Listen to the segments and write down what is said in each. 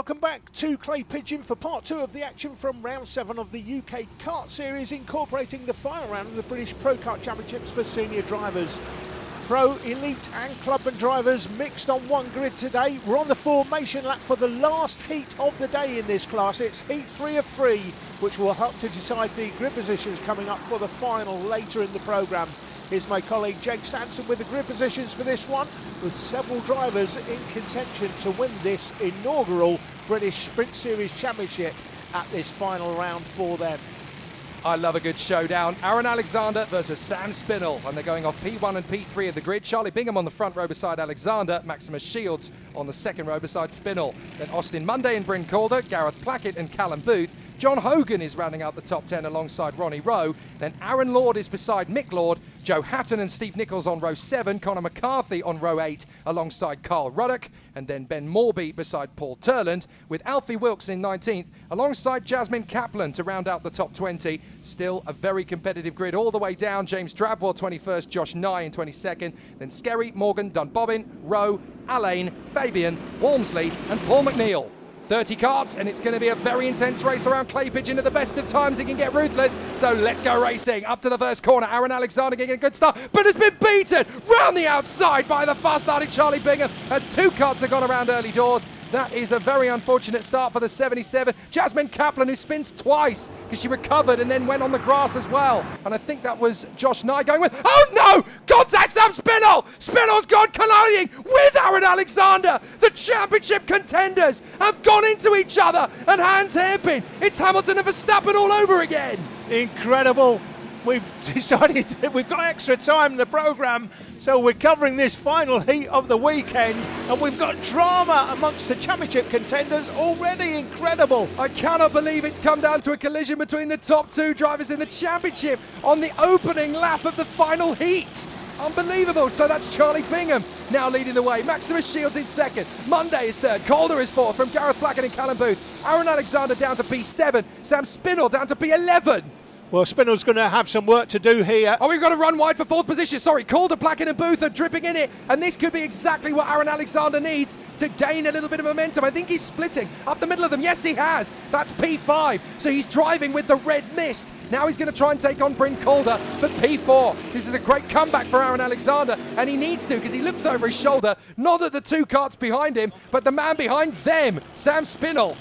welcome back to Clay Pigeon for part 2 of the action from round 7 of the UK Kart Series, incorporating the final round of the British Pro Kart Championships for senior drivers. Pro, elite and clubman drivers mixed on one grid today. We're on the formation lap for the last heat of the day in this class. It's heat 3 of 3, which will help to decide the grid positions coming up for the final later in the programme. Here's my colleague Jake Sanson with the grid positions for this one, with several drivers in contention to win this inaugural British Sprint Series Championship at this final round for them. I love a good showdown. Aaron Alexander versus Sam Spinell, and they're going off P1 and P3 of the grid. Charlie Bingham on the front row beside Alexander, Maximus Shields on the second row beside Spinell. Then Austin Monday and Bryn Calder, Gareth Plackett and Callum Booth. John Hogan is rounding out the top 10 alongside Ronnie Rowe. Then Aaron Lord is beside Mick Lord, Joe Hatton and Steve Nichols on row 7, Conor McCarthy on row 8 alongside Carl Ruddock, and then Ben Morby beside Paul Turland, with Alfie Wilkes in 19th alongside Jasmine Kaplan to round out the top 20. Still a very competitive grid all the way down. James Drabwell 21st, Josh Nye in 22nd, then Skerry, Morgan, Dunbobbin, Rowe, Allain, Fabian, Walmsley and Paul McNeil. 30 karts, and it's going to be a very intense race around Clay Pigeon. At the best of times, it can get ruthless. So let's go racing. Up to the first corner. Aaron Alexander getting a good start, but has been beaten round the outside by the fast-starting Charlie Bingham as 2 karts have gone around early doors. That is a very unfortunate start for the 77. Jasmine Kaplan, who spins twice because she recovered and then went on the grass as well. And I think that was Josh Nye going with, oh no! Contact Sam Spinell! Spinell's gone colliding with Aaron Alexander. The championship contenders have gone into each other and hands hairpin. It's Hamilton and Verstappen all over again. Incredible. We've decided we've got extra time in the programme, so we're covering this final heat of the weekend, and we've got drama amongst the championship contenders already. Incredible. I cannot believe it's come down to a collision between the top 2 drivers in the championship on the opening lap of the final heat. Unbelievable. So that's Charlie Bingham now leading the way. Maximus Shields in second. Monday is third. Calder is fourth from Gareth Plackett and Callum Booth. Aaron Alexander down to P7. Sam Spinell down to P11. Well, Spinell's going to have some work to do here. Oh, we've got to run wide for 4th position. Sorry, Calder, Plackett and Booth are dripping in it. And this could be exactly what Aaron Alexander needs to gain a little bit of momentum. I think he's splitting up the middle of them. Yes, he has. That's P5. So he's driving with the red mist. Now he's going to try and take on Bryn Calder for P4. This is a great comeback for Aaron Alexander. And he needs to, because he looks over his shoulder, not at the 2 karts behind him, but the man behind them, Sam Spinell.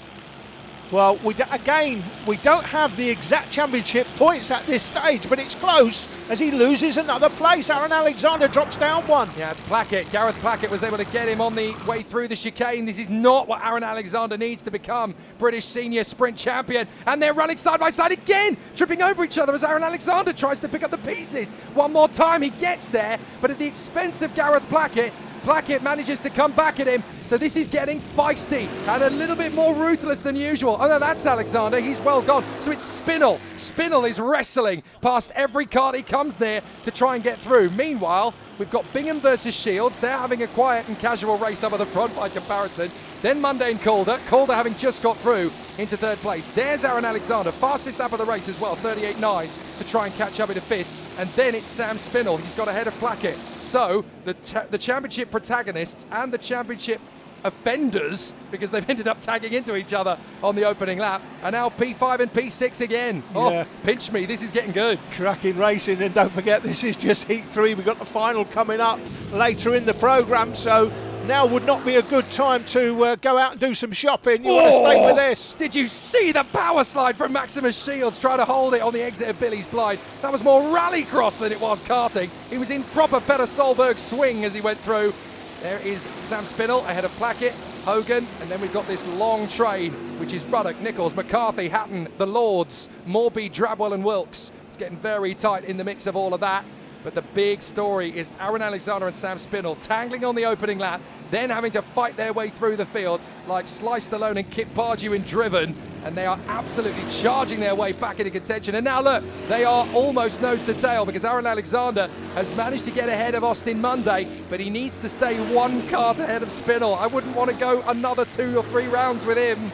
Well, we don't have the exact championship points at this stage, but it's close as he loses another place. Aaron Alexander drops down 1. Yeah, it's Plackett. Gareth Plackett was able to get him on the way through the chicane. This is not what Aaron Alexander needs to become British senior sprint champion. And they're running side by side again, tripping over each other as Aaron Alexander tries to pick up the pieces. One more time, he gets there, but at the expense of Gareth Plackett. Plackett manages to come back at him, so this is getting feisty and a little bit more ruthless than usual. Oh no, that's Alexander, he's well gone. So it's Spinell. Spinell is wrestling past every kart he comes near to try and get through. Meanwhile, we've got Bingham versus Shields. They're having a quiet and casual race up at the front by comparison. Then Monday and Calder. Calder having just got through into 3rd place. There's Aaron Alexander, fastest lap of the race as well, 38.9 to try and catch up into 5th. And then it's Sam Spinell. He's got ahead of Plackett. So the championship protagonists and the championship offenders, because they've ended up tagging into each other on the opening lap, are now P5 and P6 again. Yeah. Oh, pinch me, this is getting good. Cracking racing, and don't forget this is just heat 3. We've got the final coming up later in the programme, so now would not be a good time to go out and do some shopping. You want to stay with this. Did you see the power slide from Maximus Shields trying to hold it on the exit of Billy's Blind? That was more rallycross than it was karting. He was in proper Petter Solberg swing as he went through. There is Sam Spinell ahead of Plackett, Hogan, and then we've got this long train, which is Ruddock, Nichols, McCarthy, Hatton, the Lords, Morby, Drabwell and Wilkes. It's getting very tight in the mix of all of that. But the big story is Aaron Alexander and Sam Spinell tangling on the opening lap, then having to fight their way through the field like Sly Stallone and Kip Pardue in Driven, and they are absolutely charging their way back into contention. And now look, they are almost nose to tail, because Aaron Alexander has managed to get ahead of Austin Monday, but he needs to stay 1 kart ahead of Spinell. I wouldn't want to go another 2 or 3 rounds with him.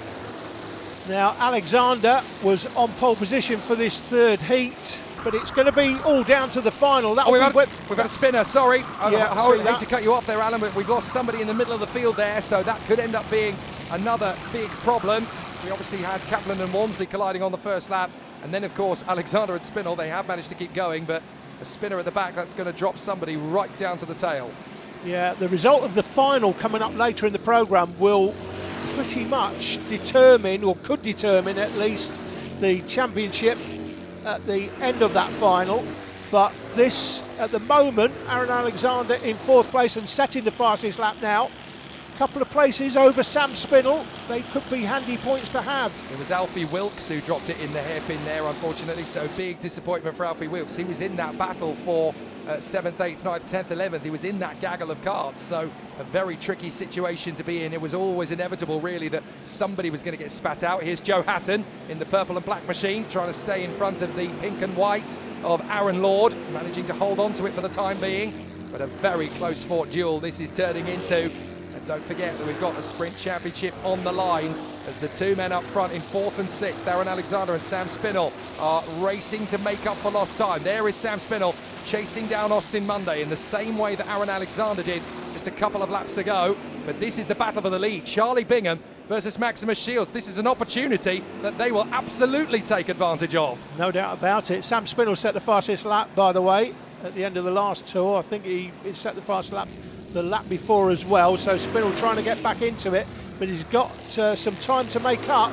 Now Alexander was on pole position for this 3rd heat, but it's going to be all down to the final. We've got a spinner, sorry. Yeah, I hate to cut you off there, Alan, but we've lost somebody in the middle of the field there, so that could end up being another big problem. We obviously had Kaplan and Walmsley colliding on the first lap, and then of course Alexander and Spinell, they have managed to keep going, but a spinner at the back, that's going to drop somebody right down to the tail. Yeah, the result of the final coming up later in the programme will pretty much determine, or could determine at least, the championship at the end of that final. But this, at the moment, Aaron Alexander in 4th place and setting the fastest lap now. Couple of places over Sam Spinell. They could be handy points to have. It was Alfie Wilkes who dropped it in the hairpin there, unfortunately, so big disappointment for Alfie Wilkes. He was in that battle for 7th, 8th, 9th, 10th, 11th. He was in that gaggle of karts, so a very tricky situation to be in. It was always inevitable, really, that somebody was going to get spat out. Here's Joe Hatton in the purple and black machine, trying to stay in front of the pink and white of Aaron Lord, managing to hold on to it for the time being. But a very close fought duel this is turning into. Don't forget that we've got the Sprint Championship on the line as the two men up front in 4th and 6th, Aaron Alexander and Sam Spinell, are racing to make up for lost time. There is Sam Spinell chasing down Austin Monday in the same way that Aaron Alexander did just a couple of laps ago. But this is the battle for the lead. Charlie Bingham versus Maximus Shields. This is an opportunity that they will absolutely take advantage of. No doubt about it. Sam Spinell set the fastest lap, by the way, at the end of the last tour. I think he set the fastest lap the lap before as well, so Spinell trying to get back into it, but he's got some time to make up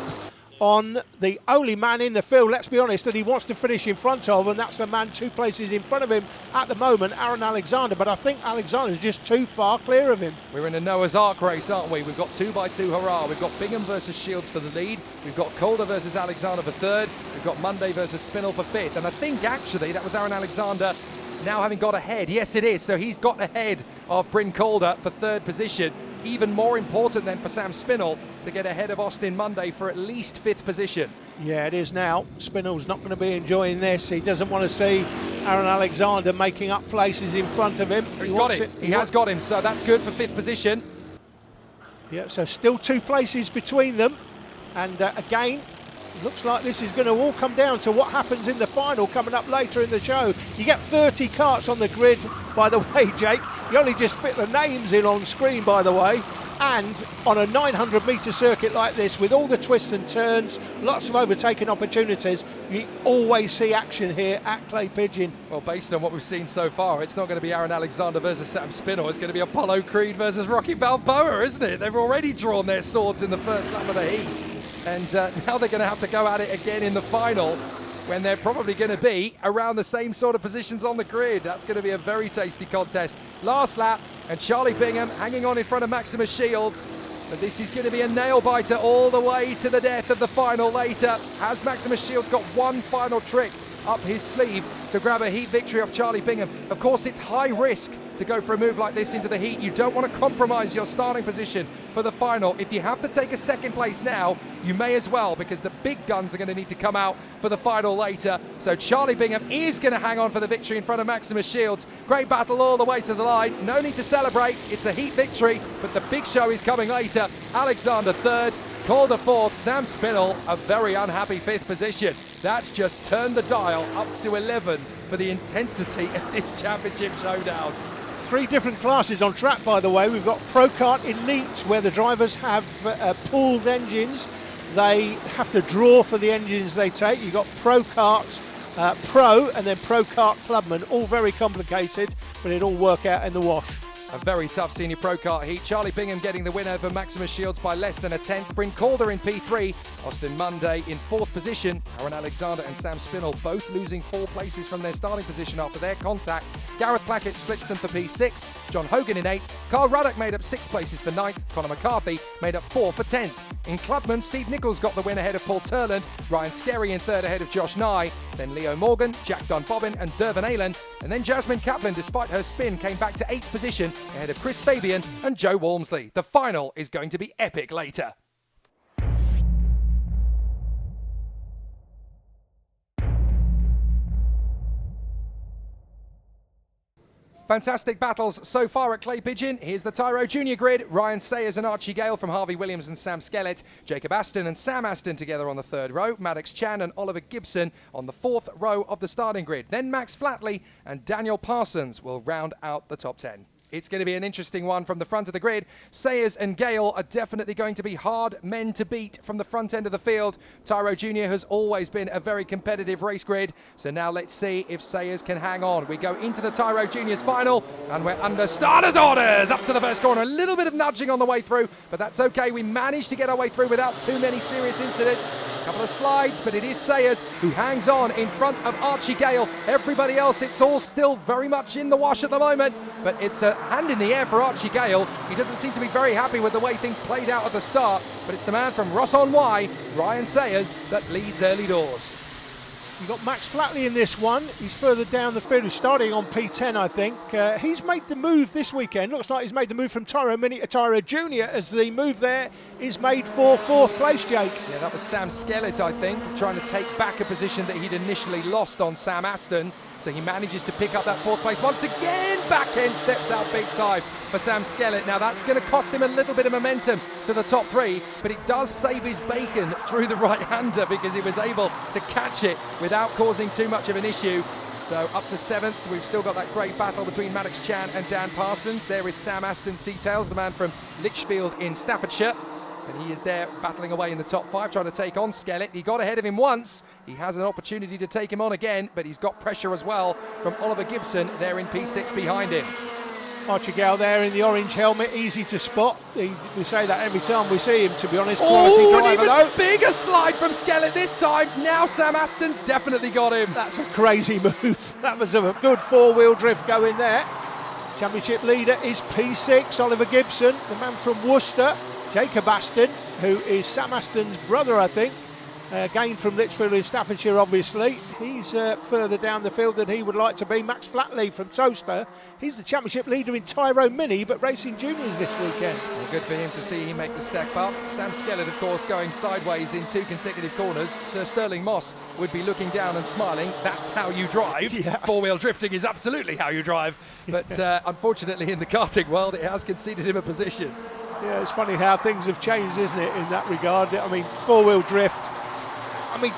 on the only man in the field, let's be honest, that he wants to finish in front of, and that's the man 2 places in front of him at the moment, Aaron Alexander. But I think Alexander's just too far clear of him. We're in a Noah's Ark race, aren't we? We've got 2x2 hurrah. We've got Bingham versus Shields for the lead. We've got Calder versus Alexander for 3rd. We've got Monday versus Spinell for 5th. And I think actually that was Aaron Alexander now having got ahead. Yes, it is. So he's got ahead of Bryn Calder for 3rd position. Even more important then for Sam Spinell to get ahead of Austin Monday for at least 5th position. Yeah, it is now. Spinell's not going to be enjoying this. He doesn't want to see Aaron Alexander making up places in front of him. He's got it. He has got him, so that's good for 5th position. Yeah, so still 2 places between them. And again, looks like this is going to all come down to what happens in the final coming up later in the show. You get 30 karts on the grid, by the way, Jake. You only just fit the names in on screen, by the way. And on a 900-metre circuit like this, with all the twists and turns, lots of overtaking opportunities, you always see action here at Clay Pigeon. Well, based on what we've seen so far, it's not going to be Aaron Alexander versus Sam Spinell. It's going to be Apollo Creed versus Rocky Balboa, isn't it? They've already drawn their swords in the first lap of the heat. And now they're going to have to go at it again in the final, when they're probably going to be around the same sort of positions on the grid. That's going to be a very tasty contest. Last lap, and Charlie Bingham hanging on in front of Maximus Shields. But this is going to be a nail-biter all the way to the death of the final later. Has Maximus Shields got one final trick up his sleeve to grab a heat victory off Charlie Bingham? Of course, it's high risk to go for a move like this into the heat. You don't want to compromise your starting position for the final. If you have to take a 2nd place now, you may as well, because the big guns are going to need to come out for the final later. So Charlie Bingham is going to hang on for the victory in front of Maximus Shields. Great battle all the way to the line. No need to celebrate. It's a heat victory, but the big show is coming later. Alexander 3rd, Calder 4th, Sam Spinell a very unhappy 5th position. That's just turned the dial up to 11 for the intensity of this championship showdown. 3 different classes on track, by the way. We've got Pro Kart Elite, where the drivers have pooled engines. They have to draw for the engines they take. You've got Pro Kart Pro and then Pro Kart Clubman, all very complicated, but it all work out in the wash. A very tough senior pro kart heat. Charlie Bingham getting the win over Maximus Shields by less than a 10th. Bryn Calder in P3. Austin Monday in 4th position. Aaron Alexander and Sam Spinell both losing 4 places from their starting position after their contact. Gareth Plackett splits them for P6. John Hogan in 8th. Carl Ruddock made up 6 places for 9th. Conor McCarthy made up 4 for 10th. In Clubman, Steve Nichols got the win ahead of Paul Turland. Ryan Skerry in 3rd ahead of Josh Nye. Then Leo Morgan, Jack Dunbobbin and Dervin Aylan. And then Jasmine Kaplan, despite her spin, came back to 8th position ahead of Chris Fabian and Joe Walmsley. The final is going to be epic later. Fantastic battles so far at Clay Pigeon. Here's the Tyro Junior grid. Ryan Sayers and Archie Gale from Harvey Williams and Sam Skellett. Jacob Aston and Sam Aston together on the 3rd row. Maddox Chan and Oliver Gibson on the 4th row of the starting grid. Then Max Flatley and Daniel Parsons will round out the top 10. It's going to be an interesting one from the front of the grid. Sayers and Gale are definitely going to be hard men to beat from the front end of the field. Tyro Jr. has always been a very competitive race grid. So now let's see if Sayers can hang on. We go into the Tyro Juniors final and we're under starters orders up to the first corner. A little bit of nudging on the way through, but that's okay. We managed to get our way through without too many serious incidents. A couple of slides, but it is Sayers who hangs on in front of Archie Gale. Everybody else, it's all still very much in the wash at the moment, but it's a hand in the air for Archie Gale. He doesn't seem to be very happy with the way things played out at the start, but it's the man from Ross-on-Wye, Ryan Sayers, that leads early doors. You've got Max Flatley in this one. He's further down the field. He's starting on P10, I think. He's made the move this weekend. Looks like he's made the move from Tyro Mini to Tyro Junior, as the move there is made for fourth place, Jake. Yeah, that was Sam Skellett, I think, trying to take back a position that he'd initially lost on Sam Aston. So he manages to pick up that fourth place once again. Back end steps out big time for Sam Skellett. Now that's going to cost him a little bit of momentum to the top three, but it does save his bacon through the right-hander because he was able to catch it without causing too much of an issue. So up to seventh, we've still got that great battle between Maddox Chan and Dan Parsons. There is Sam Aston's details, the man from Lichfield in Staffordshire. And he is there battling away in the top five, trying to take on Skellett. He got ahead of him once. He has an opportunity to take him on again, but he's got pressure as well from Oliver Gibson there in P6 behind him. Archie Gale there in the orange helmet, easy to spot. We say that every time we see him, to be honest. Quality driver, an even though. Bigger slide from Skellett this time. Now Sam Aston's definitely got him. That's a crazy move. That was a good four-wheel drift going there. Championship leader is P6, Oliver Gibson, the man from Worcester. Jacob Aston, who is Sam Aston's brother, I think, again from Lichfield in Staffordshire, obviously. He's further down the field than he would like to be. Max Flatley from Toaster, he's the championship leader in Tyro Mini, but racing juniors this weekend. Well, good for him to see him make the step up. Sam Skellett, of course, going sideways in two consecutive corners. Sir Sterling Moss would be looking down and smiling. That's how you drive. Yeah. Four-wheel drifting is absolutely how you drive. But unfortunately, in the karting world, it has conceded him a position. Yeah, it's funny how things have changed, isn't it, in that regard. I mean, four-wheel drift, I mean,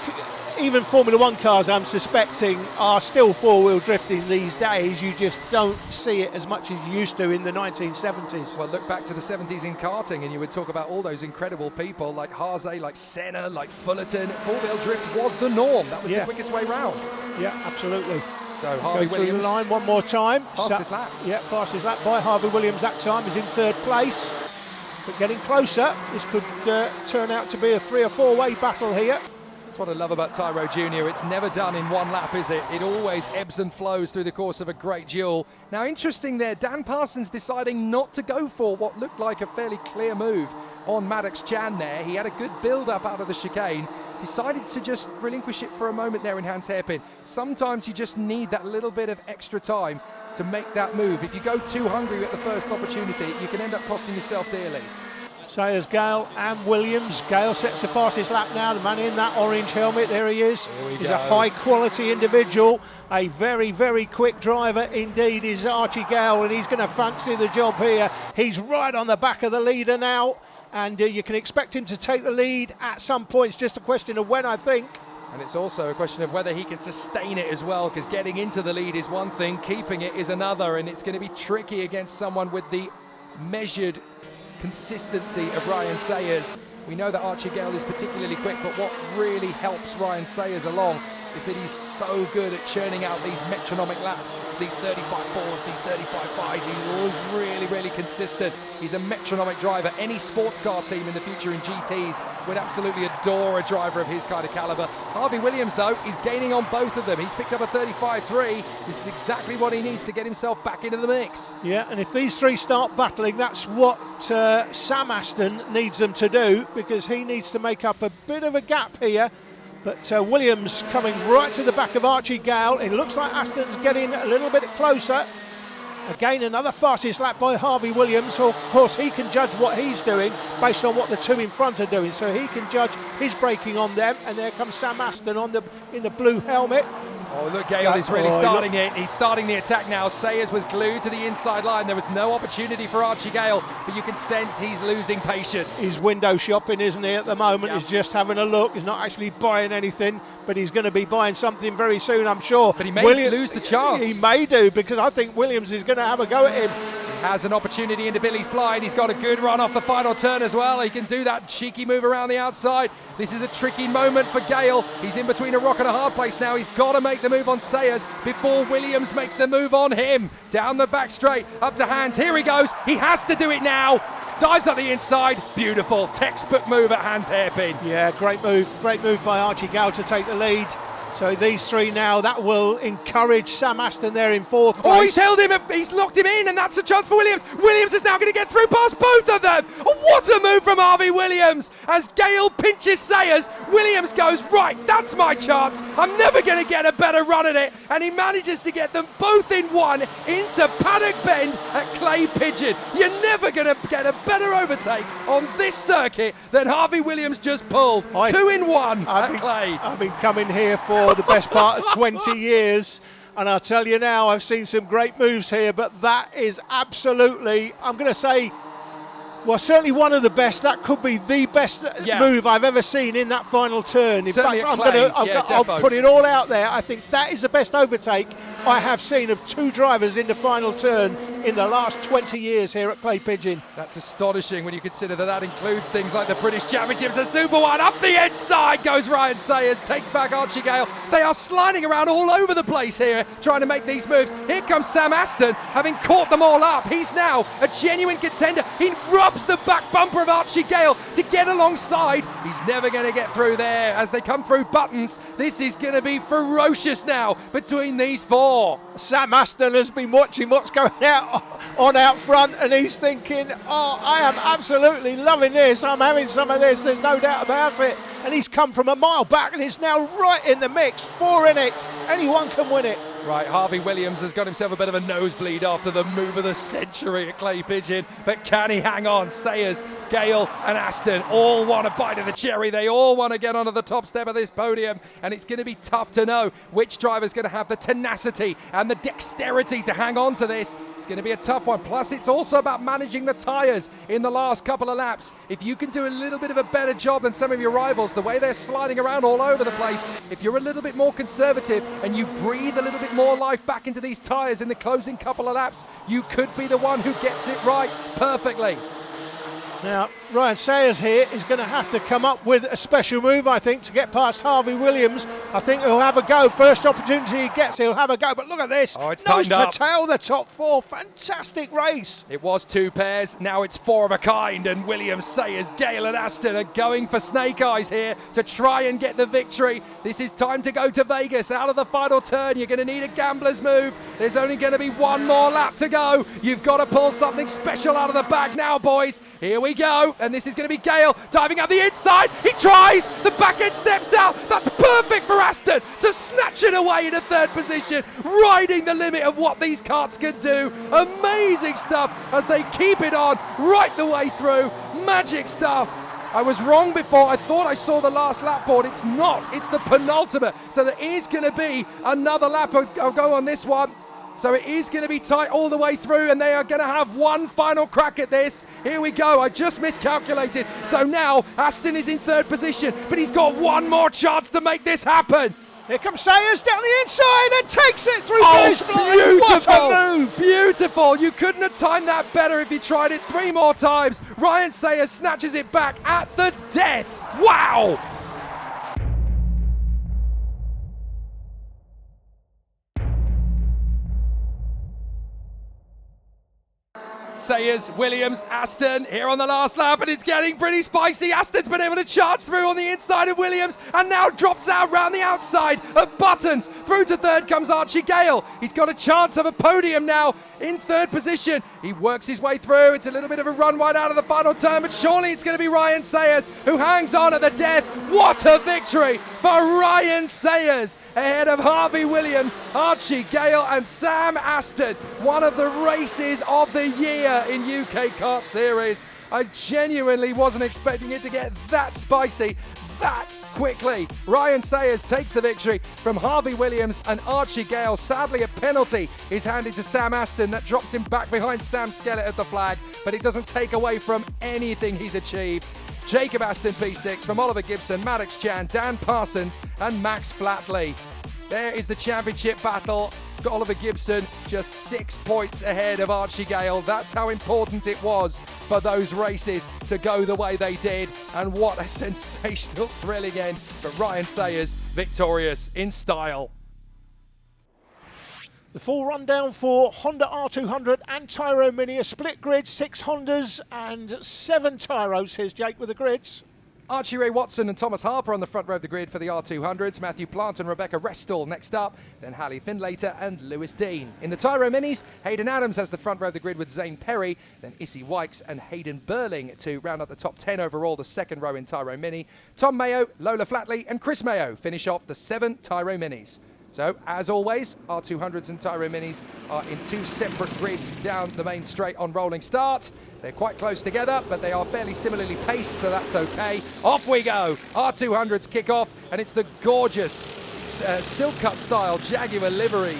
even Formula One cars, I'm suspecting, are still four-wheel drifting these days. You just don't see it as much as you used to in the 1970s. Well, look back to the 70s in karting and you would talk about all those incredible people like Haase, like Senna, like Fullerton. Four-wheel drift was the norm. That was the quickest way round. Yeah, absolutely. So Harvey Goes Williams. through the line one more time. Fastest lap. Yeah, fastest lap by Harvey Williams that time. Is in third place. But getting closer, this could turn out to be a 3 or 4 way battle here. That's what I love about Tyro Junior. It's never done in one lap, is it? It always ebbs and flows through the course of a great duel. Now, interesting there, Dan Parsons deciding not to go for what looked like a fairly clear move on Maddox Chan there. He had a good build-up out of the chicane. Decided to just relinquish it for a moment there in Hans Hairpin. Sometimes you just need that little bit of extra time to make that move. If you go too hungry at the first opportunity, you can end up costing yourself dearly. Sayers, Gale and Williams. Gale sets the fastest lap now. The man in that orange helmet, there he is. He's a high quality individual. A very, very quick driver indeed is Archie Gale, and he's going to fancy the job here. He's right on the back of the leader now, and you can expect him to take the lead at some point. It's just a question of when, I think. And it's also a question of whether he can sustain it as well, because getting into the lead is one thing, keeping it is another, and it's going to be tricky against someone with the measured consistency of Ryan Sayers. We know that Archie Gale is particularly quick, but what really helps Ryan Sayers along is that he's so good at churning out these metronomic laps, these 35.4s, these 35.5s. He's really, really consistent. He's a metronomic driver. Any sports car team in the future in GTs would absolutely adore a driver of his kind of caliber. Harvey Williams, though, is gaining on both of them. He's picked up a 35.3. This is exactly what he needs to get himself back into the mix. Yeah, and if these three start battling, that's what Sam Aston needs them to do, because he needs to make up a bit of a gap here. But Williams coming right to the back of Archie Gale. It looks like Aston's getting a little bit closer. Again, another fastest lap by Harvey Williams. So, of course, he can judge what he's doing based on what the two in front are doing. So he can judge his braking on them. And there comes Sam Aston in the blue helmet. Oh, look, Gale is really starting it. He's starting the attack now. Sayers was glued to the inside line. There was no opportunity for Archie Gale, but you can sense he's losing patience. He's window shopping, isn't he, at the moment? He's just having a look. He's not actually buying anything, but he's going to be buying something very soon, I'm sure. But he may lose the chance. He may do, because I think Williams is going to have a go at him. has an opportunity into Billy's blind. He's got a good run off the final turn as well. He can do that cheeky move around the outside. This is a tricky moment for Gale. He's in between a rock and a hard place now. He's got to make the move on Sayers before Williams makes the move on him. Down the back straight, up to Hans. Here he goes. He has to do it now. Dives up the inside. Beautiful. Textbook move at Hans Hairpin. Yeah, great move. Great move by Archie Gale to take the lead. So these three now, that will encourage Sam Aston there in fourth place. Oh, he's held him, he's locked him in, and that's a chance for Williams. Williams is now going to get through past both of them. Oh, what a move from Harvey Williams. As Gale pinches Sayers, Williams goes, right, that's my chance. I'm never going to get a better run at it. And he manages to get them both in one into Paddock Bend at Clay Pigeon. You're never going to get a better overtake on this circuit than Harvey Williams just pulled. 2 in 1 at Clay. I've been coming here for the best part of 20 years, and I'll tell you now, I've seen some great moves here, but that is absolutely, I'm going to say, well, certainly one of the best. That could be the best move I've ever seen in that final turn. In Certainly fact, I'll put it all out there. I think that is the best overtake I have seen of two drivers in the final turn in the last 20 years here at Clay Pigeon. That's astonishing when you consider that includes things like the British Championships. A Super One up the inside goes Ryan Sayers, takes back Archie Gale. They are sliding around all over the place here, trying to make these moves. Here comes Sam Aston, having caught them all up. He's now a genuine contender. He rubs the back bumper of Archie Gale to get alongside. He's never going to get through there as they come through buttons. This is going to be ferocious now between these four. Sam Aston has been watching what's going on out front, and he's thinking, oh, I am absolutely loving this. I'm having some of this, there's no doubt about it. And he's come from a mile back and is now right in the mix, 4 in it. Anyone can win it. Right, Harvey Williams has got himself a bit of a nosebleed after the move of the century at Clay Pigeon, but can he hang on? Sayers, Gale and Aston all want a bite of the cherry. They all want to get onto the top step of this podium, and it's going to be tough to know which driver's going to have the tenacity and the dexterity to hang on to this. It's going to be a tough one. Plus, it's also about managing the tyres in the last couple of laps. If you can do a little bit of a better job than some of your rivals, the way they're sliding around all over the place, if you're a little bit more conservative and you breathe a little bit more life back into these tyres in the closing couple of laps, you could be the one who gets it right perfectly. Now, Ryan Sayers here is going to have to come up with a special move, I think, to get past Harvey Williams. I think he'll have a go. First opportunity he gets, he'll have a go. But look at this. Oh, it's nose tightened up. to tail, the top four. Fantastic race. It was 2 pairs. Now it's 4 of a kind. And Williams, Sayers, Gale and Aston are going for snake eyes here to try and get the victory. This is time to go to Vegas. Out of the final turn, you're going to need a gambler's move. There's only going to be 1 more lap to go. You've got to pull something special out of the bag now, boys. Here we go. And this is going to be Gale diving up the inside. He tries. The back end steps out. That's perfect for Aston to snatch it away in a 3rd position, riding the limit of what these karts can do. Amazing stuff as they keep it on right the way through. Magic stuff. I was wrong before. I thought I saw the last lap board. It's not. It's the penultimate. So there is going to be another lap. I'll go on this one. So it is going to be tight all the way through, and they are going to have one final crack at this. Here we go. I just miscalculated. So now Aston is in 3rd position, but he's got 1 more chance to make this happen. Here comes Sayers down the inside and takes it through. Beautiful! What a move! Beautiful! You couldn't have timed that better if you tried it 3 more times. Ryan Sayers snatches it back at the death. Wow! Sayers, Williams, Aston here on the last lap, and it's getting pretty spicy. Aston's been able to charge through on the inside of Williams and now drops out round the outside of Buttons. Through to 3rd comes Archie Gale. He's got a chance of a podium now in 3rd position. He works his way through. It's a little bit of a run wide out of the final turn, but surely it's going to be Ryan Sayers who hangs on at the death. What a victory for Ryan Sayers ahead of Harvey Williams, Archie Gale and Sam Aston. One of the races of the year in UK Kart Series. I genuinely wasn't expecting it to get that spicy that quickly. Ryan Sayers takes the victory from Harvey Williams and Archie Gale. Sadly, a penalty is handed to Sam Aston that drops him back behind Sam Skellett at the flag, but it doesn't take away from anything he's achieved. Jacob Aston P6 from Oliver Gibson, Maddox Chan, Dan Parsons and Max Flatley. There is the championship battle Oliver Gibson just 6 points ahead of Archie Gale. That's how important it was for those races to go the way they did. And what a sensational thrilling end. But Ryan Sayers victorious in style. The full rundown for Honda R200 and Tyro Mini, a split grid, 6 Hondas and 7 Tyros, here's Jake with the grids. Archie Ray Watson and Thomas Harper on the front row of the grid for the R200s. Matthew Plant and Rebecca Restall next up. Then Hallie Findlater and Lewis Dean. In the Tyro Minis, Hayden Adams has the front row of the grid with Zane Perry. Then Issy Wykes and Hayden Burling to round up the top 10 overall, the second row in Tyro Mini. Tom Mayo, Lola Flatley and Chris Mayo finish off the 7 Tyro Minis. So, as always, R200s and Tyro Minis are in 2 separate grids down the main straight on rolling start. They're quite close together, but they are fairly similarly paced, so that's okay. Off we go. R200s kick off, and it's the gorgeous silk cut style Jaguar livery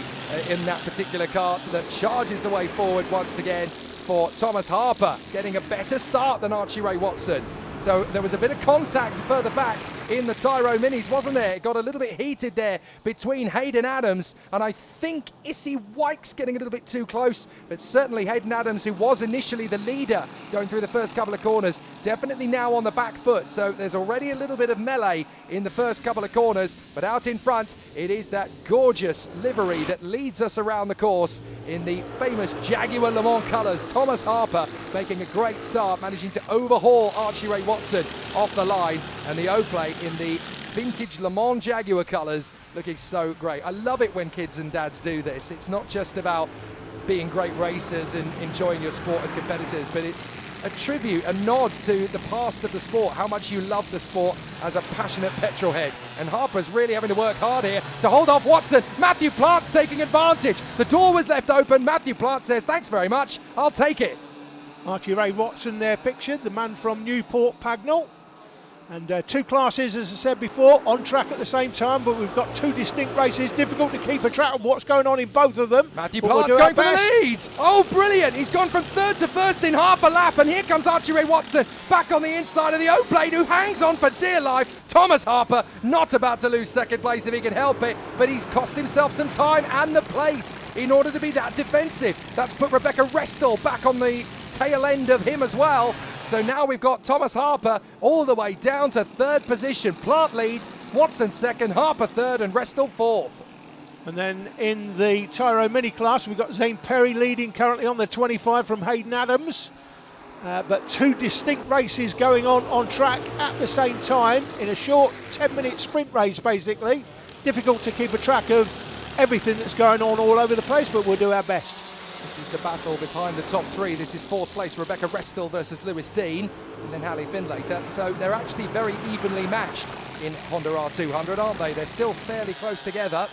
in that particular kart that charges the way forward once again for Thomas Harper, getting a better start than Archie Ray Watson. So there was a bit of contact further back in the Tyro Minis, wasn't there? It got a little bit heated there between Hayden Adams and I think Issy Wykes getting a little bit too close, but certainly Hayden Adams, who was initially the leader going through the first couple of corners, definitely now on the back foot. So there's already a little bit of melee in the first couple of corners, but out in front, it is that gorgeous livery that leads us around the course in the famous Jaguar Le Mans colours. Thomas Harper making a great start, managing to overhaul Archie Ray Watson off the line, and the O-play in the vintage Le Mans Jaguar colours looking so great. I love it when kids and dads do this. It's not just about being great racers and enjoying your sport as competitors, but it's a tribute, a nod to the past of the sport, how much you love the sport as a passionate petrol head. And Harper's really having to work hard here to hold off Watson. Matthew Plant's taking advantage. The door was left open. Matthew Plant says, thanks very much, I'll take it. Archie Ray Watson there pictured, the man from Newport Pagnell. And 2 classes, as I said before, on track at the same time, but we've got 2 distinct races. Difficult to keep a track of what's going on in both of them. Matthew Plant's going for the lead. Oh, brilliant. He's gone from 3rd to 1st in half a lap, and here comes Archie Ray Watson back on the inside of the O-Blade, who hangs on for dear life. Thomas Harper not about to lose 2nd place if he can help it, but he's cost himself some time and the place in order to be that defensive. That's put Rebecca Restall back on the tail end of him as well. So now we've got Thomas Harper all the way down to 3rd position. Plant leads, Watson 2nd, Harper 3rd and Restall 4th. And then in the Tyro Mini class, we've got Zane Perry leading currently on the 25 from Hayden Adams. But 2 distinct races going on track at the same time in a short 10-minute sprint race, basically. Difficult to keep a track of everything that's going on all over the place, but we'll do our best. This is the battle behind the top 3. This is 4th place, Rebecca Restall versus Lewis Dean, and then Hallie Findlater. So they're actually very evenly matched in Honda R200, aren't they? They're still fairly close together,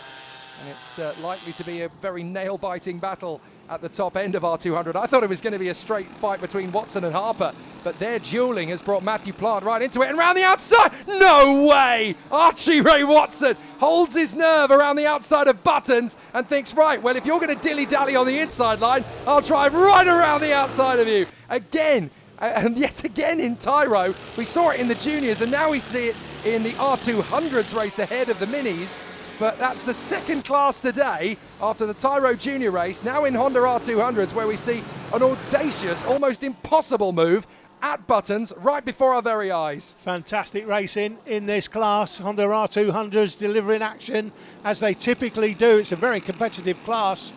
and it's likely to be a very nail-biting battle at the top end of R200. I thought it was going to be a straight fight between Watson and Harper, but their dueling has brought Matthew Plant right into it and round the outside. No way! Archie Ray Watson holds his nerve around the outside of Buttons and thinks, right, well, if you're going to dilly-dally on the inside line, I'll drive right around the outside of you. Again, and yet again in Tyro, we saw it in the juniors, and now we see it in the R200s race ahead of the minis. But that's the 2nd class today after the Tyro Junior race, now in Honda R200s, where we see an audacious, almost impossible move at Buttons right before our very eyes. Fantastic racing in this class. Honda R200s delivering action as they typically do. It's a very competitive class.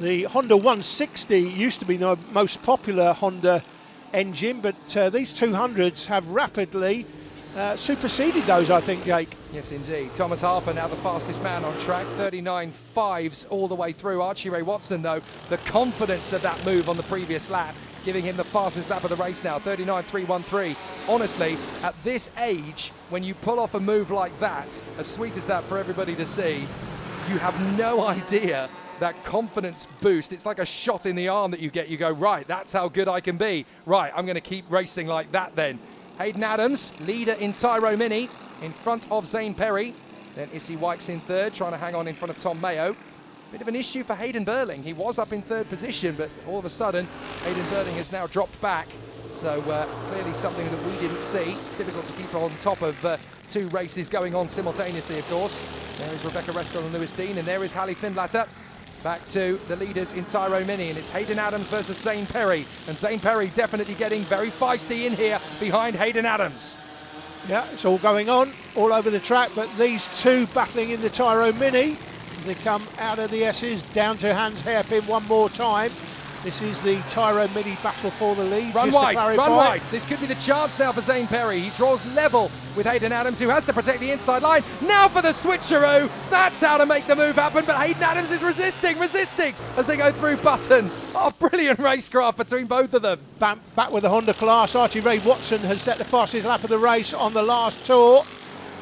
The Honda 160 used to be the most popular Honda engine, but these 200s have rapidly superseded those, I think, Jake. Yes, indeed. Thomas Harper now the fastest man on track, 39.5s all the way through. Archie Ray Watson, though, the confidence of that move on the previous lap, giving him the fastest lap of the race now, 39.313. Honestly, at this age, when you pull off a move like that, as sweet as that for everybody to see, you have no idea that confidence boost. It's like a shot in the arm that you get. You go, right, that's how good I can be. Right, I'm going to keep racing like that then. Hayden Adams, leader in Tyro Mini, in front of Zane Perry. Then Issy Wykes in 3rd, trying to hang on in front of Tom Mayo. Bit of an issue for Hayden Burling. He was up in 3rd position, but all of a sudden, Hayden Burling has now dropped back. So clearly something that we didn't see. It's difficult to keep on top of 2 races going on simultaneously, of course. There is Rebecca Restall and Lewis Dean, and there is Hallie Findlater. Back to the leaders in Tyro Mini, and it's Hayden Adams versus Zane Perry. And Zane Perry definitely getting very feisty in here behind Hayden Adams. Yeah, it's all going on all over the track, but these two battling in the Tyro Mini as they come out of the S's down to Hans hairpin one more time. This is the Tyro Mini battle for the lead. Run wide, run wide. This could be the chance now for Zane Perry. He draws level with Hayden Adams, who has to protect the inside line. Now for the switcheroo. That's how to make the move happen, but Hayden Adams is resisting as they go through buttons. Oh, brilliant racecraft between both of them. Back with the Honda class, Archie Ray Watson has set the fastest lap of the race on the last tour,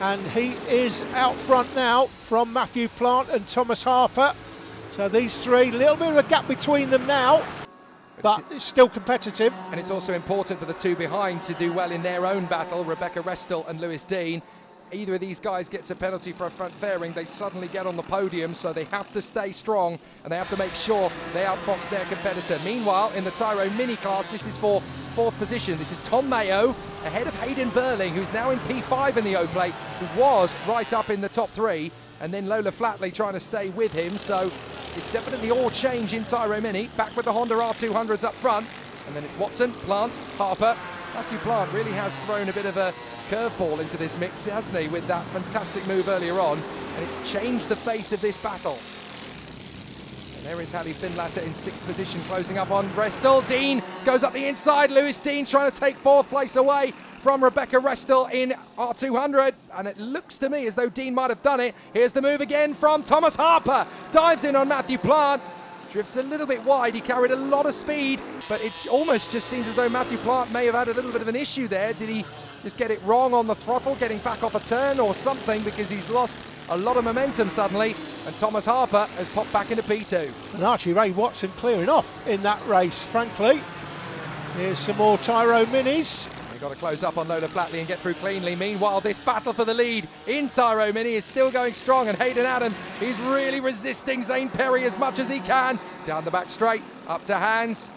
and he is out front now from Matthew Plant and Thomas Harper. So these three, a little bit of a gap between them now, but it's still competitive. And it's also important for the two behind to do well in their own battle, Rebecca Restel and Lewis Dean. Either of these guys gets a penalty for a front fairing, they suddenly get on the podium, so they have to stay strong and they have to make sure they outfox their competitor. Meanwhile, in the Tyro Mini class, this is for fourth position. This is Tom Mayo ahead of Hayden Burling, who's now in P5 in the O-Plate, who was right up in the top three, and then Lola Flatley trying to stay with him. So it's definitely all change in Tyro Mini. Back with the Honda R200s up front, and then it's Watson, Plant, Harper. Matthew Plant really has thrown a bit of a curveball into this mix, hasn't he, with that fantastic move earlier on, and it's changed the face of this battle. And there is Hallie Finlatter in sixth position, closing up on Restel. Dean goes up the inside. Lewis Dean trying to take fourth place away from Rebecca Restel in R200, and it looks to me as though Dean might have done it. Here's the move again from Thomas Harper. Dives in on Matthew Plant. Drifts a little bit wide. He carried a lot of speed, but it almost just seems as though Matthew Plant may have had a little bit of an issue there. Did he just get it wrong on the throttle, getting back off a turn or something, because he's lost a lot of momentum suddenly, and Thomas Harper has popped back into P2. And Archie Ray Watson clearing off in that race, frankly. Here's some more Tyro Minis. Got to close up on Lola Flatley and get through cleanly. Meanwhile, this battle for the lead in Tyro Mini is still going strong, and Hayden Adams is really resisting Zane Perry as much as he can. Down the back straight, up to Hans.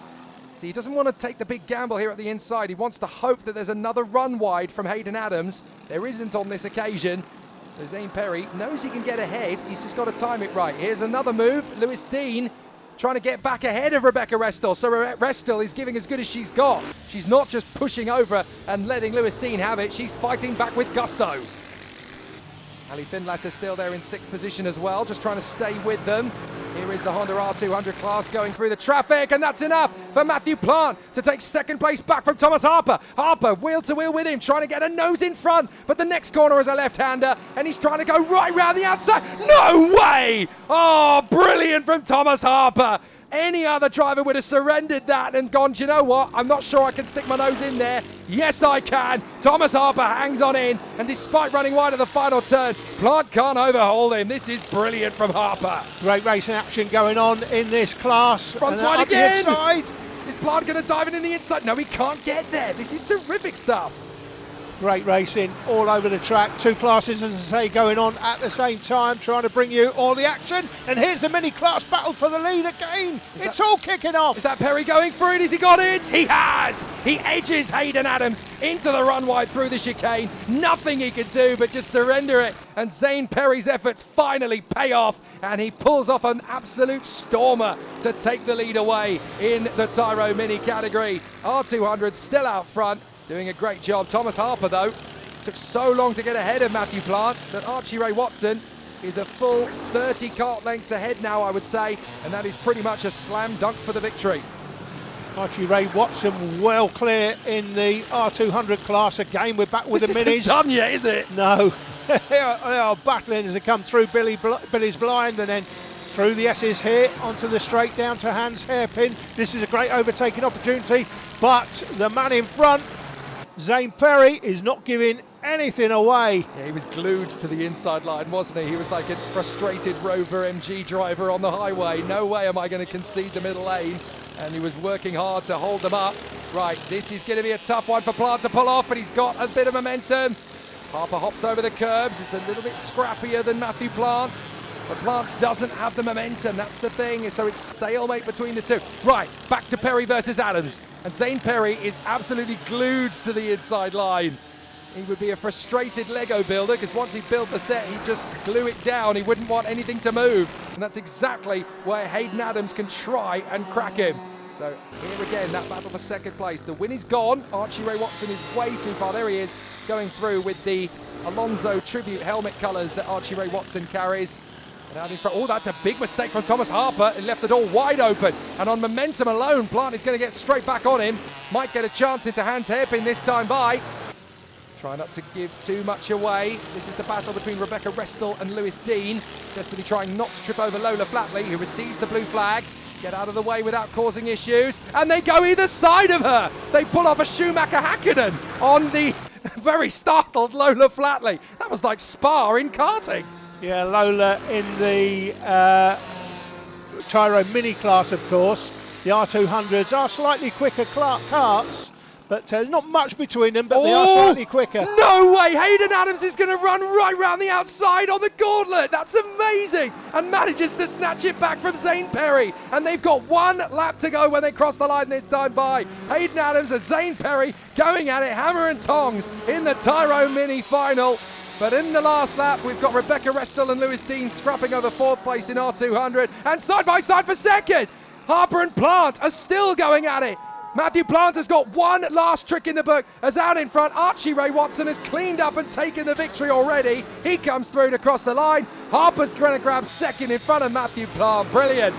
See, he doesn't want to take the big gamble here at the inside. He wants to hope that there's another run wide from Hayden Adams. There isn't on this occasion. So Zane Perry knows he can get ahead. He's just got to time it right. Here's another move. Lewis Dean trying to get back ahead of Rebecca Restel. So Restel is giving as good as she's got. She's not just pushing over and letting Lewis Dean have it. She's fighting back with gusto. Hallie Finlatter still there in sixth position as well, just trying to stay with them. Here is the Honda R200 class going through the traffic, and that's enough for Matthew Plant to take second place back from Thomas Harper. Harper wheel to wheel with him, trying to get a nose in front, but the next corner is a left-hander, and he's trying to go right round the outside. No way! Oh, brilliant from Thomas Harper. Any other driver would have surrendered that and gone, do you know what? I'm not sure I can stick my nose in there. Yes, I can. Thomas Harper hangs on in, and despite running wide at the final turn, Plant can't overhaul him. This is brilliant from Harper. Great racing action going on in this class. Runs wide again. Is Plant going to dive in the inside? No, he can't get there. This is terrific stuff. Great racing all over the track. Two classes, as I say, going on at the same time, trying to bring you all the action. And here's the mini class battle for the lead again. It's all kicking off. Is that Perry going for it? Has he got it? He has. He edges Hayden Adams into the run wide through the chicane. Nothing he could do but just surrender it. And Zane Perry's efforts finally pay off, and he pulls off an absolute stormer to take the lead away in the Tyro Mini category. R200 still out front, doing a great job. Thomas Harper, though, took so long to get ahead of Matthew Plant that Archie Ray Watson is a full 30 kart lengths ahead now, I would say, and that is pretty much a slam dunk for the victory. Archie Ray Watson well clear in the R200 class. Again, we're back with the minis. This isn't done yet, is it? No. they are battling as they come through Billy's blind, and then through the S's here onto the straight down to Hans hairpin. This is a great overtaking opportunity, but the man in front, Zane Perry, is not giving anything away. Yeah, he was glued to the inside line, wasn't he? He was like a frustrated Rover MG driver on the highway. No way am I going to concede the middle lane. And he was working hard to hold them up. Right, this is going to be a tough one for Plant to pull off, but he's got a bit of momentum. Harper hops over the curbs. It's a little bit scrappier than Matthew Plant. But Plant doesn't have the momentum, that's the thing, so it's stalemate between the two. Right, back to Perry versus Adams. And Zane Perry is absolutely glued to the inside line. he would be a frustrated Lego builder, because once he built the set, he'd just glue it down. He wouldn't want anything to move. And that's exactly where Hayden Adams can try and crack him. So here again, that battle for second place. The win is gone. Archie Ray Watson is way too far. There he is, going through with the Alonso tribute helmet colours that Archie Ray Watson carries. And out in front, oh, that's a big mistake from Thomas Harper. He left the door wide open. And on momentum alone, Plant is going to get straight back on him. Might get a chance into Hans Hairpin this time by. Try not to give too much away. This is the battle between Rebecca Restel and Lewis Dean. Desperately trying not to trip over Lola Flatley, who receives the blue flag. Get out of the way without causing issues. And they go either side of her. They pull off a Schumacher Hakkinen on the very startled Lola Flatley. That was like Spa in karting. Yeah, Lola in the Tyro Mini class, of course. The R200s are slightly quicker karts, but not much between them, but they are slightly quicker. No way! Hayden Adams is going to run right round the outside on the gauntlet. That's amazing! And manages to snatch it back from Zane Perry. And they've got one lap to go when they cross the line this time by. Hayden Adams and Zane Perry going at it, hammer and tongs, in the Tyro Mini final. But in the last lap, we've got Rebecca Restel and Lewis Dean scrapping over fourth place in R200. And side by side for second, Harper and Plant are still going at it. Matthew Plant has got one last trick in the book, as out in front, Archie Ray Watson has cleaned up and taken the victory already. He comes through to cross the line. Harper's going to grab second in front of Matthew Plant. Brilliant.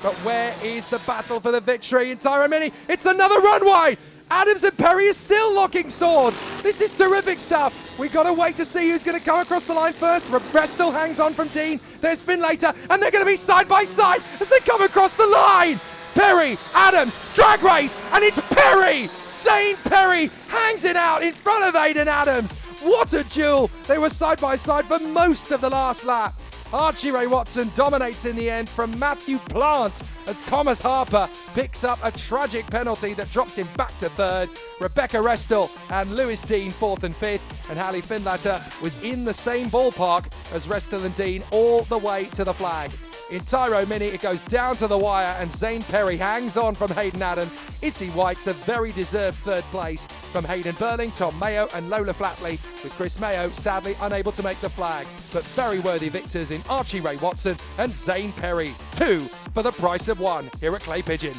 But where is the battle for the victory in Tyro Mini? It's another runway. Adams and Perry are still locking swords. This is terrific stuff. We've got to wait to see who's going to come across the line first. Restel hangs on from Dean. There's Finn later, and they're going to be side by side as they come across the line. Perry, Adams, drag race, and it's Perry! Zane Perry hangs it out in front of Hayden Adams. What a duel! They were side by side for most of the last lap. Archie Ray Watson dominates in the end from Matthew Plant as Thomas Harper picks up a tragic penalty that drops him back to third. Rebecca Restel and Lewis Dean fourth and fifth, and Hallie Finlater was in the same ballpark as Restel and Dean all the way to the flag. In Tyro Mini, it goes down to the wire, and Zane Perry hangs on from Hayden Adams. Issy White's a very deserved third place from Hayden Burling, Tom Mayo and Lola Flatley, with Chris Mayo sadly unable to make the flag. But very worthy victors in Archie Ray Watson and Zane Perry. 2 for the price of 1 here at Clay Pigeon.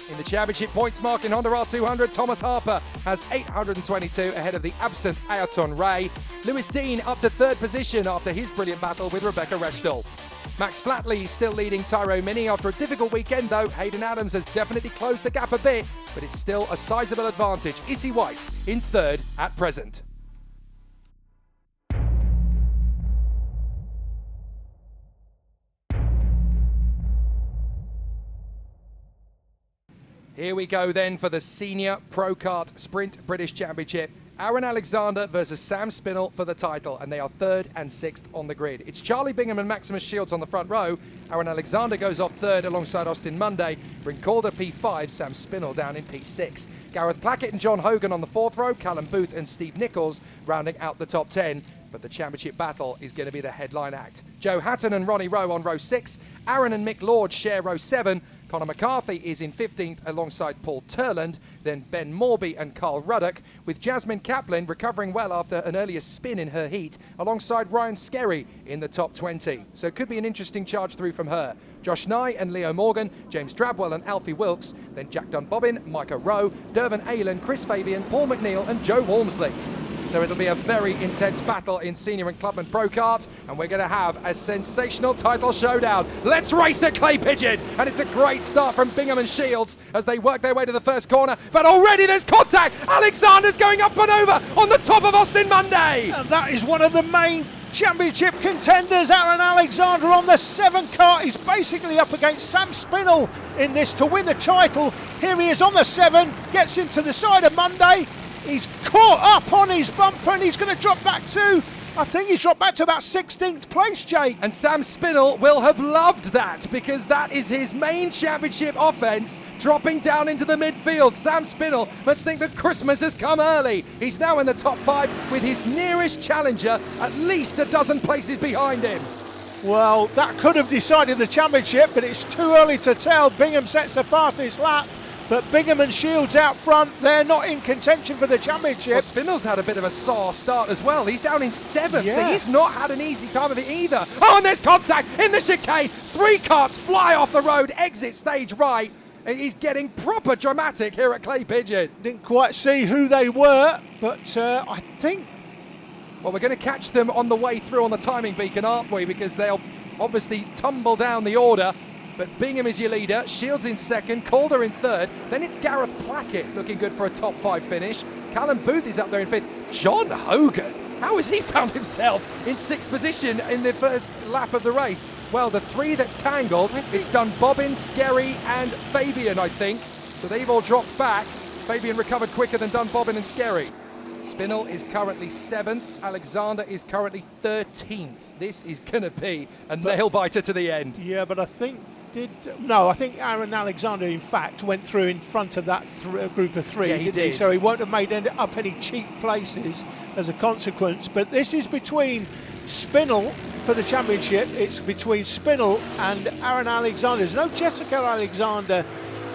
In the championship points mark in Honda R200, Thomas Harper has 822 ahead of the absent Ayrton Ray. Lewis Dean up to third position after his brilliant battle with Rebecca Restel. Max Flatley still leading Tyro Mini after a difficult weekend though. Hayden Adams has definitely closed the gap a bit, but it's still a sizable advantage. Issy White's in third at present. Here we go then for the Senior Pro Kart Sprint British Championship. Aaron Alexander versus Sam Spinell for the title, and they are third and sixth on the grid. It's Charlie Bingham and Maximus Shields on the front row. Aaron Alexander goes off third alongside Austin Monday. Bryn Calder P5, Sam Spinell down in P6. Gareth Plackett and John Hogan on the fourth row. Callum Booth and Steve Nichols rounding out the top 10. But the championship battle is going to be the headline act. Joe Hatton and Ronnie Rowe on row 6. Aaron and Mick Lord share row 7. Connor McCarthy is in 15th alongside Paul Turland, then Ben Morby and Carl Ruddock, with Jasmine Kaplan recovering well after an earlier spin in her heat, alongside Ryan Skerry in the top 20. So it could be an interesting charge through from her. Josh Nye and Leo Morgan, James Drabwell and Alfie Wilkes, then Jack Dunbobbin, Micah Rowe, Dervin Aylan, Chris Fabian, Paul McNeil and Joe Walmsley. So it'll be a very intense battle in Senior and Clubman Pro Kart, and we're going to have a sensational title showdown. Let's race at Clay Pigeon! And it's a great start from Bingham and Shields as they work their way to the first corner, but already there's contact! Alexander's going up and over on the top of Austin Monday! And that is one of the main championship contenders, Aaron Alexander on the 7 kart. He's basically up against Sam Spinell in this to win the title. Here he is on the 7, gets into the side of Monday. He's caught up on his bumper and he's going to drop back to, I think he's dropped back to about 16th place, Jake. And Sam Spinell will have loved that, because that is his main championship offence, dropping down into the midfield. Sam Spinell must think that Christmas has come early. He's now in the top 5 with his nearest challenger at least a dozen places behind him. Well, that could have decided the championship, but it's too early to tell. Bingham sets the fastest lap. But Bingham and Shields out front, they're not in contention for the championship. Well, Spinell's had a bit of a sour start as well. He's down in 7th, so Yeah. he's not had an easy time of it either. Oh, and there's contact in the chicane. 3 karts fly off the road, exit stage right. And he's getting proper dramatic here at Clay Pigeon. Didn't quite see who they were, but I think... Well, we're going to catch them on the way through on the timing beacon, aren't we? Because they'll obviously tumble down the order. But Bingham is your leader, Shields in 2nd, Calder in 3rd. Then it's Gareth Plackett looking good for a top 5 finish. Callum Booth is up there in 5th. John Hogan, how has he found himself in 6th position in the first lap of the race? Well, the 3 that tangled, it's done Bobbin, Skerry and Fabian, I think. So they've all dropped back. Fabian recovered quicker than Dunbobbin and Skerry. Spinell is currently 7th. Alexander is currently 13th. This is going to be a nail-biter to the end. Yeah, but I think... I think Aaron Alexander, in fact, went through in front of that group of 3, Yeah, he didn't he? did. So he won't have made up any cheap places as a consequence. But this is between Spinell for the championship. It's between Spinell and Aaron Alexander. There's no Jessica Alexander,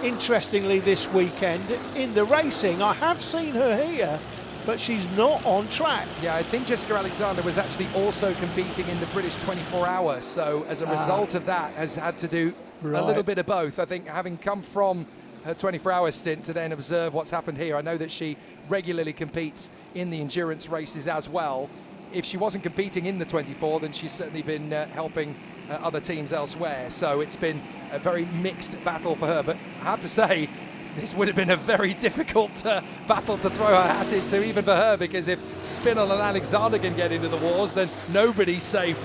interestingly, this weekend in the racing. I have seen her here, but she's not on track. Yeah, I think Jessica Alexander was actually also competing in the British 24 hour. So as a result of that, has had to do a little bit of both. I think having come from her 24-hour stint to then observe what's happened here, I know that she regularly competes in the endurance races as well. If she wasn't competing in the 24, then she's certainly been helping other teams elsewhere. So it's been a very mixed battle for her. But I have to say, this would have been a very difficult battle to throw her hat into, even for her, because if Spinell and Alexander can get into the wars, then nobody's safe.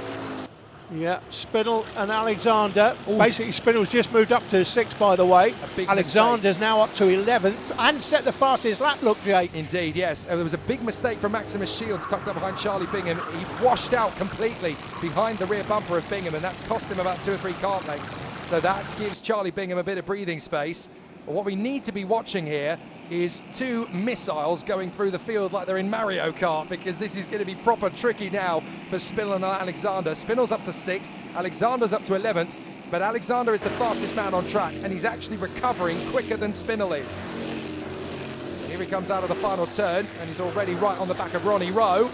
Yeah, Spinell and Alexander. Ooh. Basically, Spinell's just moved up to 6th, by the way. A big Alexander's now up to 11th and set the fastest lap, look, Jake. Indeed, yes. There was a big mistake from Maximus Shields tucked up behind Charlie Bingham. He washed out completely behind the rear bumper of Bingham, and that's cost him about 2 or 3 kart lengths. So that gives Charlie Bingham a bit of breathing space. But what we need to be watching here is 2 missiles going through the field like they're in Mario Kart, because this is going to be proper tricky now for Spinell and Alexander. Spinell's up to 6th, Alexander's up to 11th, but Alexander is the fastest man on track, and he's actually recovering quicker than Spinell is. Here he comes out of the final turn, and he's already right on the back of Ronnie Rowe.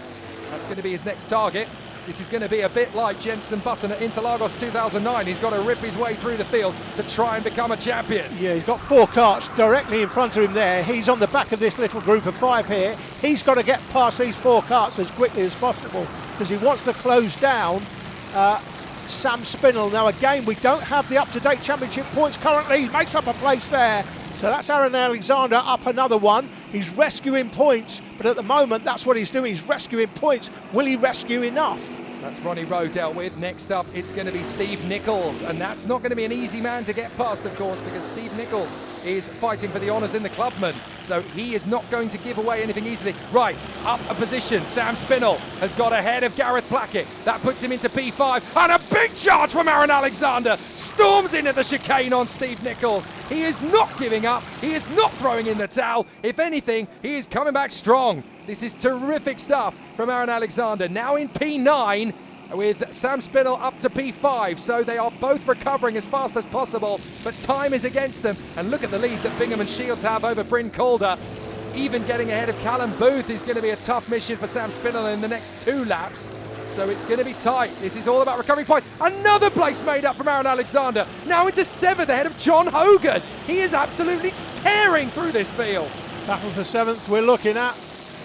That's going to be his next target. This is going to be a bit like Jenson Button at Interlagos 2009. He's got to rip his way through the field to try and become a champion. Yeah, he's got 4 karts directly in front of him there. He's on the back of this little group of 5 here. He's got to get past these 4 karts as quickly as possible because he wants to close down Sam Spinell. Now, again, we don't have the up-to-date championship points currently. He makes up a place there. So that's Aaron Alexander up another one. He's rescuing points, but at the moment, that's what he's doing. He's rescuing points. Will he rescue enough? That's Ronnie Rowe dealt with. Next up, it's going to be Steve Nichols, and that's not going to be an easy man to get past, of course, because Steve Nichols is fighting for the honours in the Clubman, so he is not going to give away anything easily. Right, up a position. Sam Spinell has got ahead of Gareth Plackett. That puts him into P5, and a big charge from Aaron Alexander. Storms into the chicane on Steve Nichols. He is not giving up. He is not throwing in the towel. If anything, he is coming back strong. This is terrific stuff from Aaron Alexander. Now in P9 with Sam Spinell up to P5. So they are both recovering as fast as possible, but time is against them. And look at the lead that Bingham and Shields have over Bryn Calder. Even getting ahead of Callum Booth is going to be a tough mission for Sam Spinell in the next 2 laps. So it's going to be tight. This is all about recovering points. Another place made up from Aaron Alexander. Now into 7th ahead of John Hogan. He is absolutely tearing through this field. Battle for 7th we're looking at.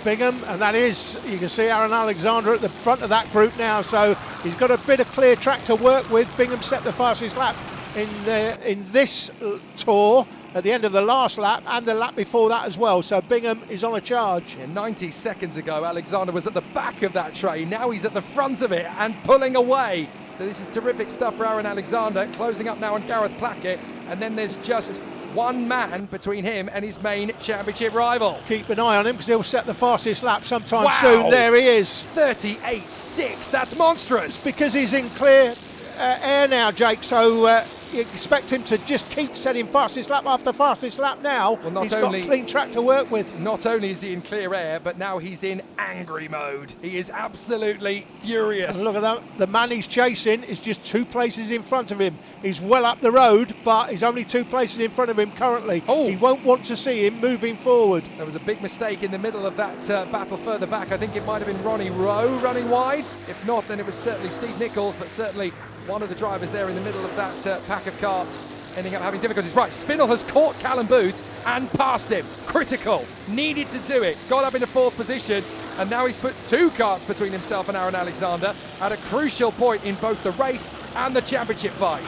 Bingham, and that is, you can see Aaron Alexander at the front of that group now, so he's got a bit of clear track to work with. Bingham set the fastest lap in this tour at the end of the last lap and the lap before that as well, so Bingham is on a charge. Yeah, 90 seconds ago Alexander was at the back of that train. Now he's at the front of it and pulling away. So this is terrific stuff for Aaron Alexander, closing up now on Gareth Plackett, and then there's just one man between him and his main championship rival. Keep an eye on him because he'll set the fastest lap sometime soon. There he is. 38.6, that's monstrous. Because he's in clear air now, Jake, so you expect him to just keep setting fastest lap after fastest lap now. Well, he's got clean track to work with. Not only is he in clear air, but now he's in angry mode. He is absolutely furious. And look at that. The man he's chasing is just 2 places in front of him. He's well up the road, but he's only 2 places in front of him currently. Oh. He won't want to see him moving forward. There was a big mistake in the middle of that battle further back. I think it might have been Ronnie Rowe running wide. If not, then it was certainly Steve Nichols, but certainly one of the drivers there in the middle of that pack of karts ending up having difficulties. Right, Spinell has caught Callum Booth and passed him. Critical. Needed to do it. Got up into 4th position, and now he's put 2 karts between himself and Aaron Alexander at a crucial point in both the race and the championship fight.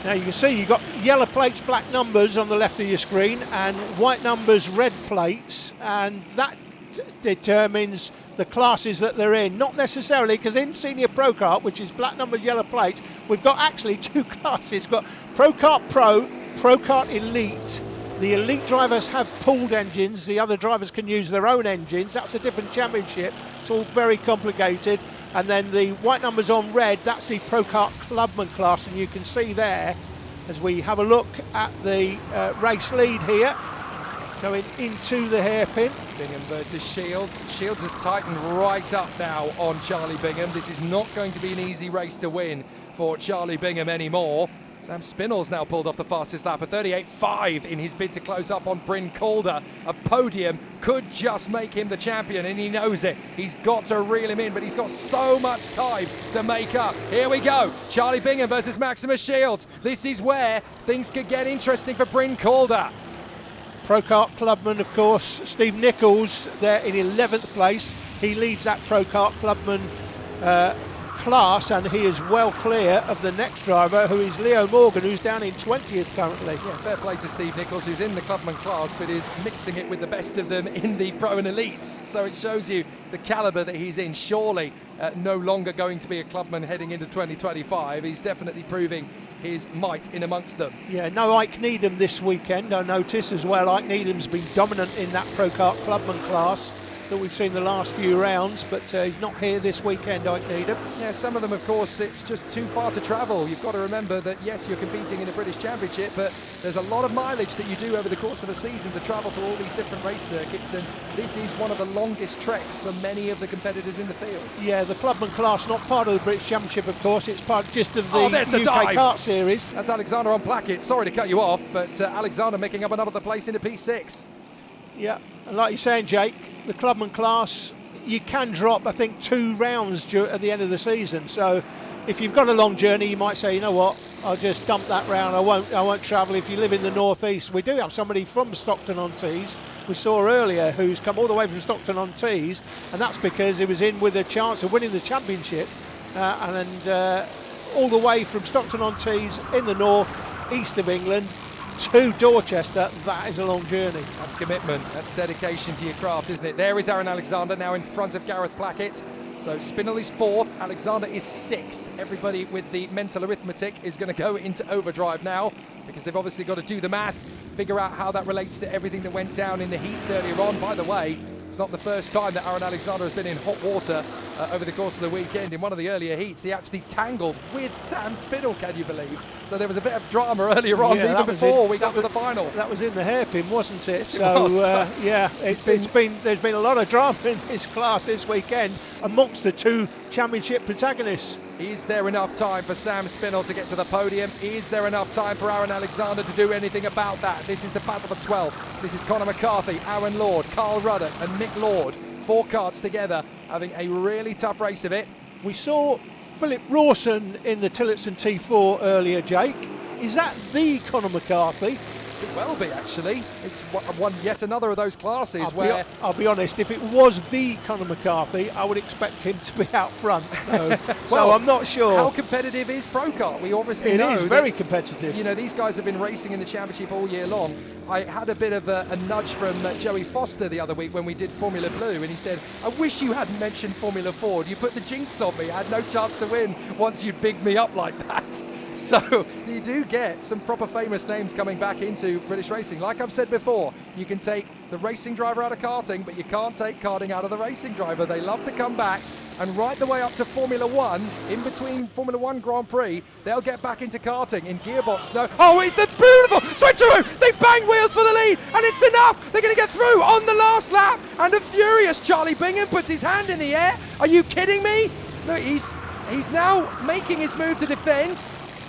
Now you can see you've got yellow plates, black numbers on the left of your screen, and white numbers, red plates, and that determines the classes that they're in. Not necessarily, because in Senior Pro Kart, which is black numbers, yellow plates, we've got actually 2 classes. We've got Pro Kart Pro, Pro Kart Elite. The elite drivers have pooled engines, the other drivers can use their own engines. That's a different championship. It's all very complicated. And then the white numbers on red, that's the Pro Kart Clubman class, and you can see there as we have a look at the race lead here, going into the hairpin. Bingham versus Shields. Shields has tightened right up now on Charlie Bingham. This is not going to be an easy race to win for Charlie Bingham anymore. Sam Spinell's now pulled off the fastest lap at 38.5 in his bid to close up on Bryn Calder. A podium could just make him the champion, and he knows it. He's got to reel him in, but he's got so much time to make up. Here we go. Charlie Bingham versus Maximus Shields. This is where things could get interesting for Bryn Calder. Pro Kart Clubman, of course, Steve Nichols there in 11th place. He leads that Pro Kart Clubman class, and he is well clear of the next driver, who is Leo Morgan, who's down in 20th currently. Yeah, fair play to Steve Nichols, who's in the Clubman class, but is mixing it with the best of them in the Pro and Elites. So it shows you the calibre that he's in. Surely no longer going to be a Clubman heading into 2025. He's definitely proving his might in amongst them. Yeah, no Ike Needham this weekend, I notice as well. Ike Needham's been dominant in that Pro Kart Clubman class that we've seen the last few rounds, but he's not here this weekend, Ike Needham. Yeah, some of them, of course, it's just too far to travel. You've got to remember that, yes, you're competing in a British Championship, but there's a lot of mileage that you do over the course of a season to travel to all these different race circuits, and this is one of the longest treks for many of the competitors in the field. Yeah, the Clubman class, not part of the British Championship, of course. It's part just of the there's the UK dive. Kart Series. That's Alexander on Plackett. Sorry to cut you off, but Alexander making up another place into P6. Yeah, and like you're saying, Jake, the Clubman class, you can drop, I think, 2 rounds at the end of the season. So if you've got a long journey, you might say, you know what, I'll just dump that round. I won't travel. If you live in the northeast, we do have somebody from Stockton-on-Tees we saw earlier who's come all the way from Stockton-on-Tees, and that's because he was in with a chance of winning the championship, and all the way from Stockton-on-Tees in the north, east of England, to Dorchester. That is a long journey. That's commitment, that's dedication to your craft, isn't it? There is Aaron Alexander now in front of Gareth Plackett. So Spinell is 4th, Alexander is 6th. Everybody with the mental arithmetic is going to go into overdrive now, because they've obviously got to do the math, figure out how that relates to everything that went down in the heats earlier on. By the way, it's not the first time that Aaron Alexander has been in hot water over the course of the weekend. In one of the earlier heats, he actually tangled with Sam Spinell, can you believe? So there was a bit of drama earlier on, even before we got to the final. That was in the hairpin, wasn't it? Yes, it was. Yeah, there's been a lot of drama in this class this weekend amongst the 2 championship protagonists. Is there enough time for Sam Spinell to get to the podium? Is there enough time for Aaron Alexander to do anything about that? This is the battle for 12. This is Conor McCarthy, Aaron Lord, Carl Ruddock and Nick Lord. 4 karts together, having a really tough race of it. We saw Philip Rawson in the Tillotson T4 earlier, Jake. Is that the Conor McCarthy? Could well be, actually. It's one yet another of those classes I'll be honest, if it was the Conor McCarthy, I would expect him to be out front. So I'm not sure. How competitive is Pro Kart? We obviously know it is very competitive. You know, these guys have been racing in the championship all year long. I had a bit of a nudge from Joey Foster the other week when we did Formula Blue, and he said, I wish you hadn't mentioned Formula Ford. You put the jinx on me. I had no chance to win once you bigged me up like that. So you do get some proper famous names coming back into British racing. Like I've said before, you can take the racing driver out of karting, but you can't take karting out of the racing driver. They love to come back and right the way up to Formula One, in between Formula One Grand Prix, they'll get back into karting in gearbox. No, oh, it's the beautiful switcheroo! They bang wheels for the lead, and it's enough! They're going to get through on the last lap, and a furious Charlie Bingham puts his hand in the air. Are you kidding me? Look, he's now making his move to defend.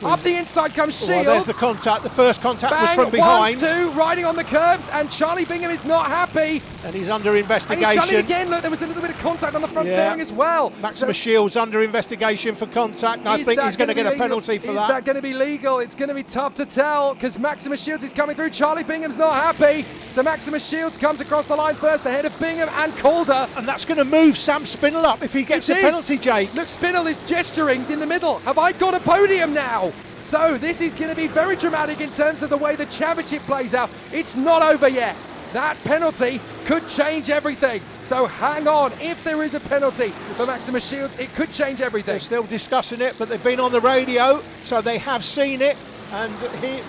Up the inside comes Shields. Well, there's the contact. The first contact Bang, was from behind. 1-2, riding on the curbs, and Charlie Bingham is not happy. And he's under investigation. And he's done it again. Look, there was a little bit of contact on the front fairing as well. Maximus Shields under investigation for contact, and I think he's going to get a penalty for that. Is that going to be legal? It's going to be tough to tell, because Maximus Shields is coming through. Charlie Bingham's not happy. So Maximus Shields comes across the line first, ahead of Bingham and Calder. And that's going to move Sam Spinell up if he gets a penalty, Jake. Look, Spinell is gesturing in the middle. Have I got a podium now? So this is going to be very dramatic in terms of the way the championship plays out. It's not over yet. That penalty could change everything. So hang on. If there is a penalty for Maximus Shields, it could change everything. They're still discussing it, but they've been on the radio, so they have seen it. And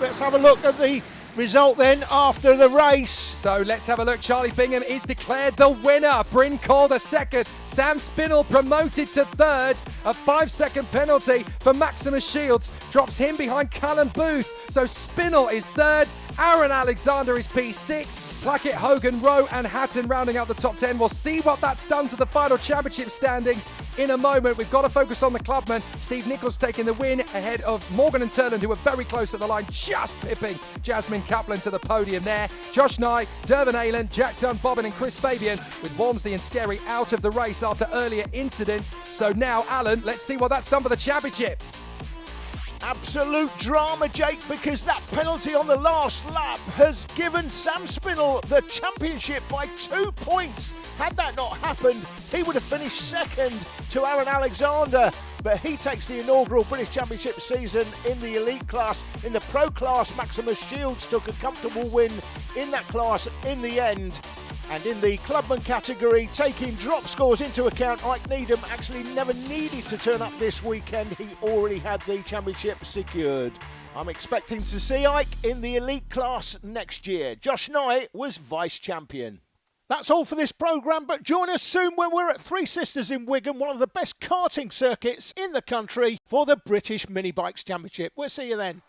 let's have a look at the result then after the race. So let's have a look. Charlie Bingham is declared the winner. Bryn Calder second. Sam Spinell promoted to third. A 5-second penalty for Maximus Shields drops him behind Callum Booth. So Spinell is third. Aaron Alexander is P6. Plackett, Hogan, Rowe and Hatton rounding out the top 10. We'll see what that's done to the final championship standings in a moment. We've got to focus on the clubman. Steve Nichols taking the win ahead of Morgan and Turland, who were very close at the line, just pipping Jasmine Kaplan to the podium there. Josh Nye, Dervin Aylan, Jack Dunn, Bobbin and Chris Fabian, with Walmsley and Skerry out of the race after earlier incidents. So now, Alan, let's see what that's done for the championship. Absolute drama, Jake, because that penalty on the last lap has given Sam Spinell the championship by 2 points. Had that not happened, he would have finished second to Aaron Alexander, but he takes the inaugural British Championship season in the elite class. In the pro class, Maximus Shields took a comfortable win in that class in the end. And in the clubman category, taking drop scores into account, Ike Needham actually never needed to turn up this weekend. He already had the championship secured. I'm expecting to see Ike in the elite class next year. Josh Nye was vice champion. That's all for this programme, but join us soon when we're at Three Sisters in Wigan, one of the best karting circuits in the country, for the British Mini Bikes Championship. We'll see you then.